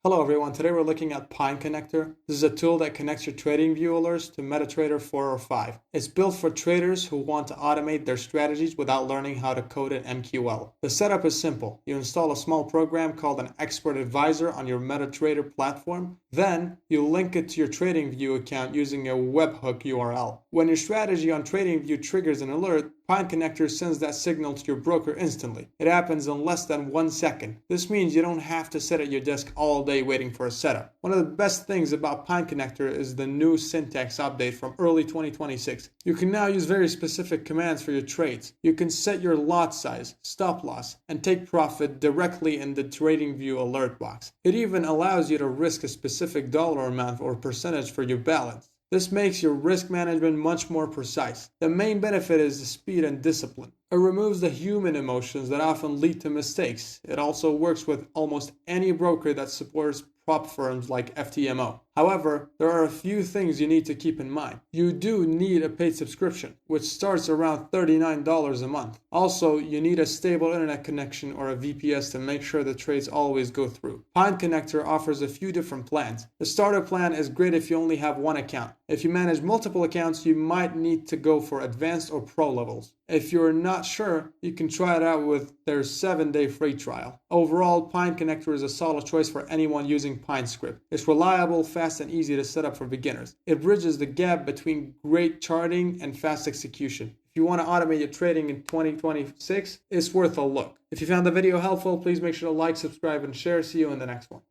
Hello everyone, today we're looking at Pineconnector. This is a tool that connects your TradingView alerts to MetaTrader 4 or 5. It's built for traders who want to automate their strategies without learning how to code in MQL. The setup is simple. You install a small program called an Expert Advisor on your MetaTrader platform. Then you link it to your TradingView account using a webhook URL. When your strategy on TradingView triggers an alert, Pineconnector sends that signal to your broker instantly. It happens in less than 1 second. This means you don't have to sit at your desk all day waiting for a setup. One of the best things about Pineconnector is the new syntax update from early 2026. You can now use very specific commands for your trades. You can set your lot size, stop loss, and take profit directly in the TradingView alert box. It even allows you to risk a specific dollar amount or percentage for your balance. This makes your risk management much more precise. The main benefit is the speed and discipline. It removes the human emotions that often lead to mistakes. It also works with almost any broker that supports prop firms like FTMO. However, there are a few things you need to keep in mind. You do need a paid subscription, which starts around $39 a month. Also, you need a stable internet connection or a VPS to make sure the trades always go through. Pineconnector offers a few different plans. The starter plan is great if you only have one account. If you manage multiple accounts, you might need to go for advanced or pro levels. If you're not sure, you can try it out with their 7-day free trial. Overall, Pineconnector is a solid choice for anyone using PineScript. It's reliable, fast, and easy to set up for beginners. It bridges the gap between great charting and fast execution. If you want to automate your trading in 2026, it's worth a look. If you found the video helpful, please make sure to like, subscribe, and share. See you in the next one.